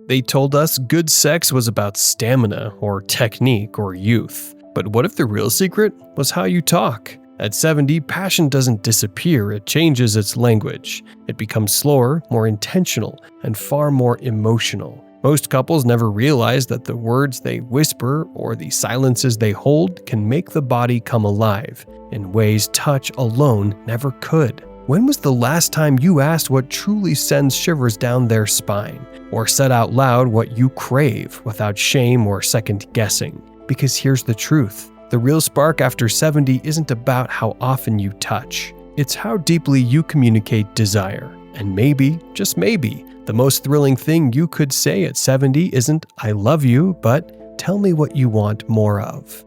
They told us good sex was about stamina or technique or youth. But what if the real secret was how you talk? At 70, passion doesn't disappear, it changes its language. It becomes slower, more intentional, and far more emotional. Most couples never realize that the words they whisper or the silences they hold can make the body come alive in ways touch alone never could. When was the last time you asked what truly sends shivers down their spine, or said out loud what you crave without shame or second guessing? Because here's the truth. The real spark after 70 isn't about how often you touch. It's how deeply you communicate desire. And maybe, just maybe, the most thrilling thing you could say at 70 isn't "I love you," but "tell me what you want more of."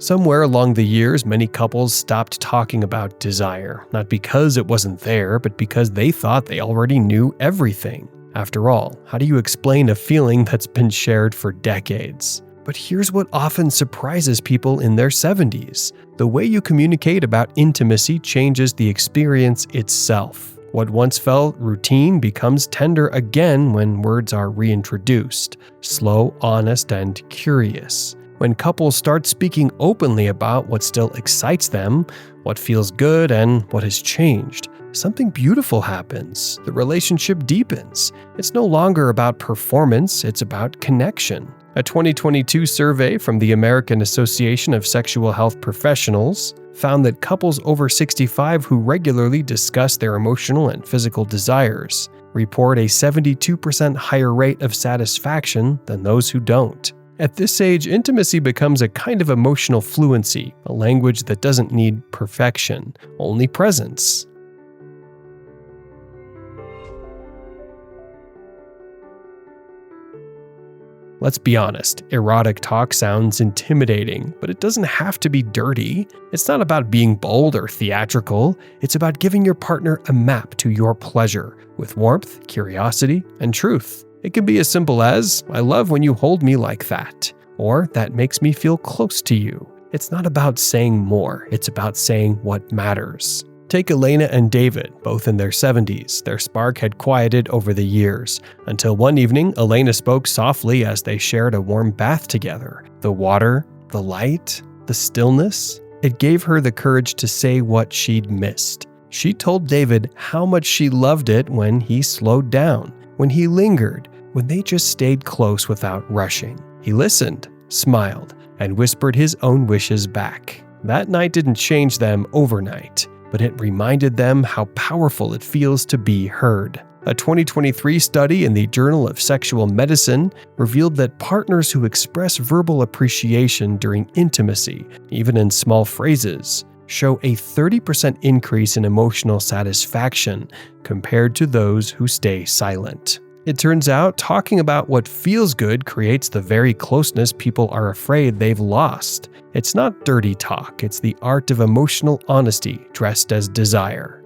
Somewhere along the years, many couples stopped talking about desire, not because it wasn't there, but because they thought they already knew everything. After all, how do you explain a feeling that's been shared for decades? But here's what often surprises people in their 70s. The way you communicate about intimacy changes the experience itself. What once felt routine becomes tender again when words are reintroduced, slow, honest, and curious. When couples start speaking openly about what still excites them, what feels good, and what has changed, something beautiful happens. The relationship deepens. It's no longer about performance, it's about connection. A 2022 survey from the American Association of Sexual Health Professionals found that couples over 65 who regularly discuss their emotional and physical desires report a 72% higher rate of satisfaction than those who don't. At this age, intimacy becomes a kind of emotional fluency, a language that doesn't need perfection, only presence. Let's be honest, erotic talk sounds intimidating, but it doesn't have to be dirty. It's not about being bold or theatrical. It's about giving your partner a map to your pleasure, with warmth, curiosity, and truth. It can be as simple as, "I love when you hold me like that," or "that makes me feel close to you." It's not about saying more, it's about saying what matters. Take Elena and David, both in their 70s. Their spark had quieted over the years, until one evening, Elena spoke softly as they shared a warm bath together. The water, the light, the stillness. It gave her the courage to say what she'd missed. She told David how much she loved it when he slowed down, when he lingered, when they just stayed close without rushing. He listened, smiled, and whispered his own wishes back. That night didn't change them overnight, but it reminded them how powerful it feels to be heard. A 2023 study in the Journal of Sexual Medicine revealed that partners who express verbal appreciation during intimacy, even in small phrases, show a 30% increase in emotional satisfaction compared to those who stay silent. It turns out talking about what feels good creates the very closeness people are afraid they've lost. It's not dirty talk, it's the art of emotional honesty dressed as desire.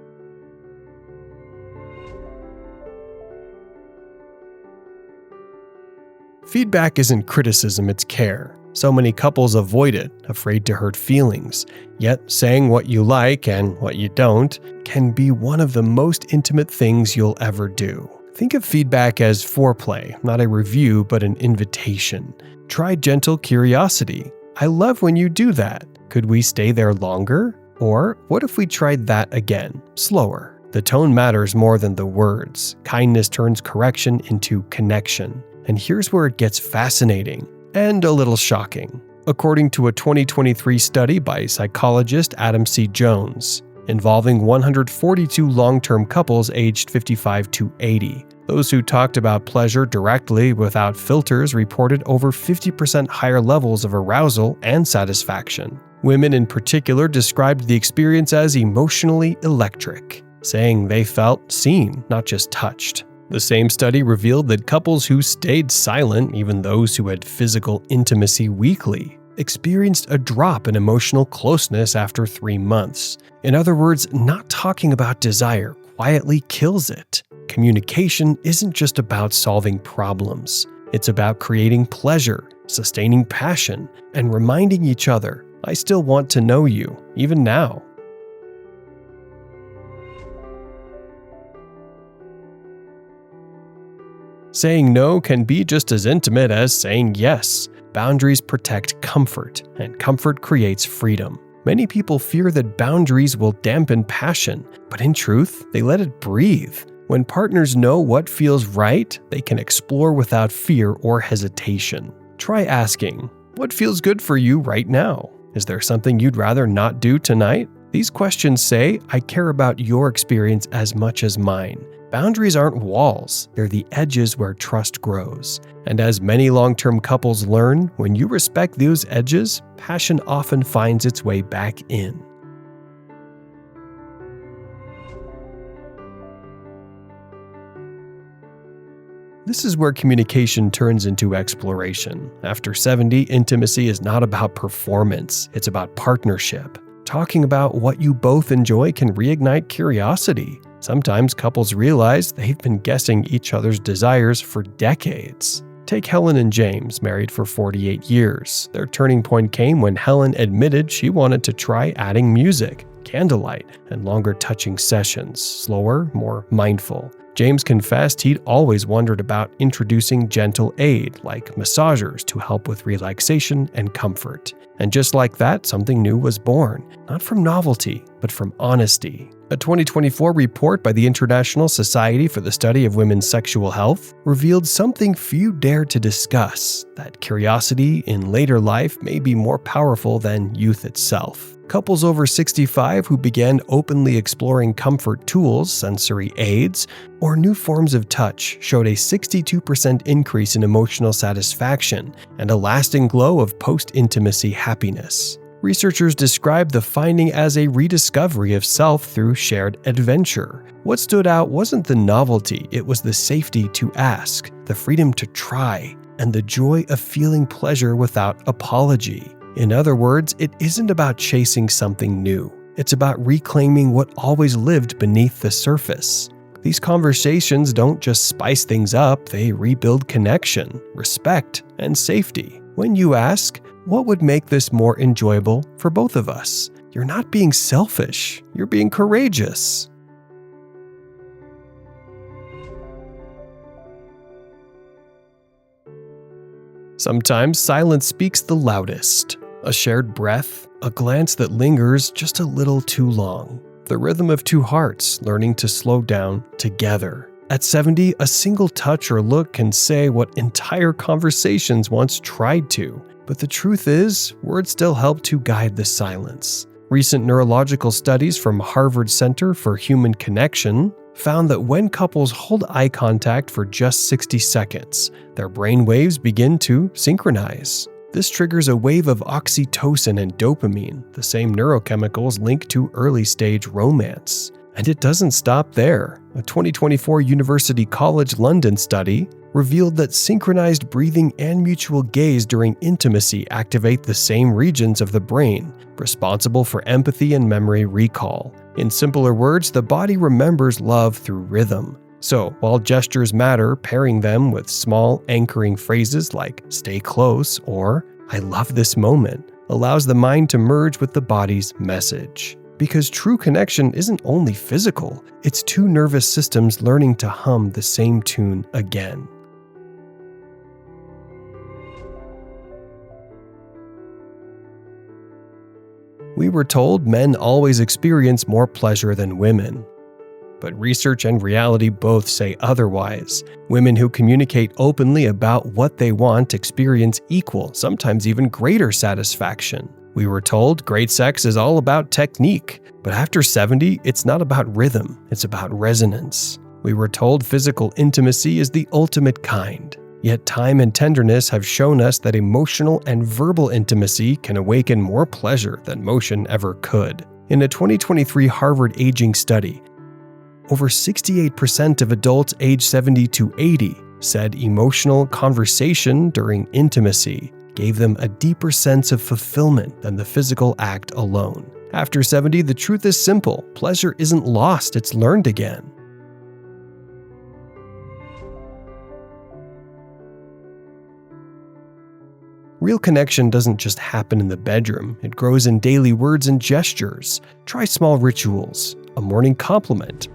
Feedback isn't criticism, it's care. So many couples avoid it, afraid to hurt feelings. Yet saying what you like and what you don't can be one of the most intimate things you'll ever do. Think of feedback as foreplay, not a review, but an invitation. Try gentle curiosity. "I love when you do that. Could we stay there longer?" Or, "What if we tried that again, slower?" The tone matters more than the words. Kindness turns correction into connection. And here's where it gets fascinating and a little shocking. According to a 2023 study by psychologist Adam C. Jones, involving 142 long-term couples aged 55 to 80. Those who talked about pleasure directly without filters reported over 50% higher levels of arousal and satisfaction. Women in particular described the experience as emotionally electric, saying they felt seen, not just touched. The same study revealed that couples who stayed silent, even those who had physical intimacy weekly, experienced a drop in emotional closeness after 3 months. In other words, not talking about desire quietly kills it. Communication isn't just about solving problems. It's about creating pleasure, sustaining passion, and reminding each other, I still want to know you, even now. Saying no can be just as intimate as saying yes. Boundaries protect comfort, and comfort creates freedom. Many people fear that boundaries will dampen passion, but in truth, they let it breathe. When partners know what feels right, they can explore without fear or hesitation. Try asking, what feels good for you right now? Is there something you'd rather not do tonight? These questions say, I care about your experience as much as mine. Boundaries aren't walls, they're the edges where trust grows. And as many long-term couples learn, when you respect those edges, passion often finds its way back in. This is where communication turns into exploration. After 70, intimacy is not about performance, it's about partnership. Talking about what you both enjoy can reignite curiosity. Sometimes couples realize they've been guessing each other's desires for decades. Take Helen and James, married for 48 years. Their turning point came when Helen admitted she wanted to try adding music, candlelight, and longer touching sessions, slower, more mindful. James confessed he'd always wondered about introducing gentle aid like massagers to help with relaxation and comfort. And just like that, something new was born, not from novelty, but from honesty. A 2024 report by the International Society for the Study of Women's Sexual Health revealed something few dare to discuss, that curiosity in later life may be more powerful than youth itself. Couples over 65 who began openly exploring comfort tools, sensory aids, or new forms of touch showed a 62% increase in emotional satisfaction and a lasting glow of post-intimacy happiness. Researchers described the finding as a rediscovery of self through shared adventure. What stood out wasn't the novelty, it was the safety to ask, the freedom to try, and the joy of feeling pleasure without apology. In other words, it isn't about chasing something new. It's about reclaiming what always lived beneath the surface. These conversations don't just spice things up, they rebuild connection, respect, and safety. When you ask, what would make this more enjoyable for both of us? You're not being selfish, you're being courageous. Sometimes silence speaks the loudest. A shared breath, a glance that lingers just a little too long. The rhythm of two hearts learning to slow down together. At 70, a single touch or look can say what entire conversations once tried to. But the truth is, words still help to guide the silence. Recent neurological studies from Harvard Center for Human Connection found that when couples hold eye contact for just 60 seconds, their brain waves begin to synchronize. This triggers a wave of oxytocin and dopamine, the same neurochemicals linked to early-stage romance. And it doesn't stop there. A 2024 University College London study revealed that synchronized breathing and mutual gaze during intimacy activate the same regions of the brain, responsible for empathy and memory recall. In simpler words, the body remembers love through rhythm. So, while gestures matter, pairing them with small anchoring phrases like "stay close" or "I love this moment" allows the mind to merge with the body's message. Because true connection isn't only physical, it's two nervous systems learning to hum the same tune again. We were told men always experience more pleasure than women. But research and reality both say otherwise. Women who communicate openly about what they want experience equal, sometimes even greater satisfaction. We were told great sex is all about technique, but after 70, it's not about rhythm, it's about resonance. We were told physical intimacy is the ultimate kind. Yet time and tenderness have shown us that emotional and verbal intimacy can awaken more pleasure than motion ever could. In a 2023 Harvard aging study, over 68% of adults aged 70 to 80 said emotional conversation during intimacy gave them a deeper sense of fulfillment than the physical act alone. After 70, the truth is simple. Pleasure isn't lost, it's learned again. Real connection doesn't just happen in the bedroom, it grows in daily words and gestures. Try small rituals, a morning compliment,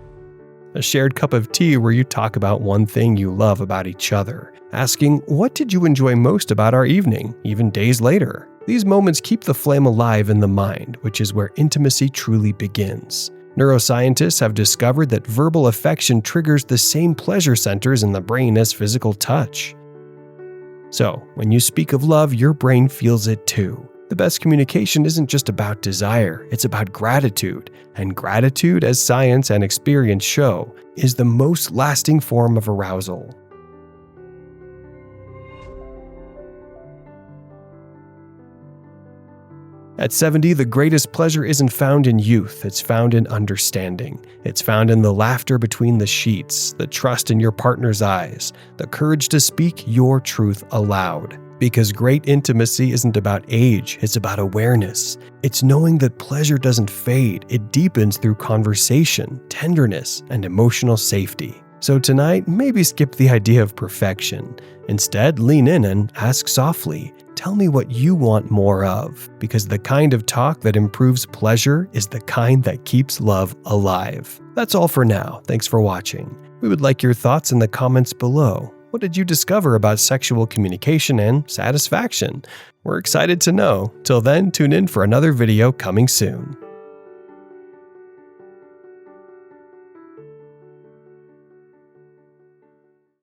a shared cup of tea where you talk about one thing you love about each other, asking, "What did you enjoy most about our evening?" even days later. These moments keep the flame alive in the mind, which is where intimacy truly begins. Neuroscientists have discovered that verbal affection triggers the same pleasure centers in the brain as physical touch. So, when you speak of love, your brain feels it too. The best communication isn't just about desire, it's about gratitude. And gratitude, as science and experience show, is the most lasting form of arousal. At 70, the greatest pleasure isn't found in youth, it's found in understanding. It's found in the laughter between the sheets, the trust in your partner's eyes, the courage to speak your truth aloud. Because great intimacy isn't about age, it's about awareness. It's knowing that pleasure doesn't fade, it deepens through conversation, tenderness, and emotional safety. So tonight, maybe skip the idea of perfection. Instead, lean in and ask softly, "Tell me what you want more of," because the kind of talk that improves pleasure is the kind that keeps love alive. That's all for now. Thanks for watching. We would like your thoughts in the comments below. What did you discover about sexual communication and satisfaction? We're excited to know. Till then, tune in for another video coming soon.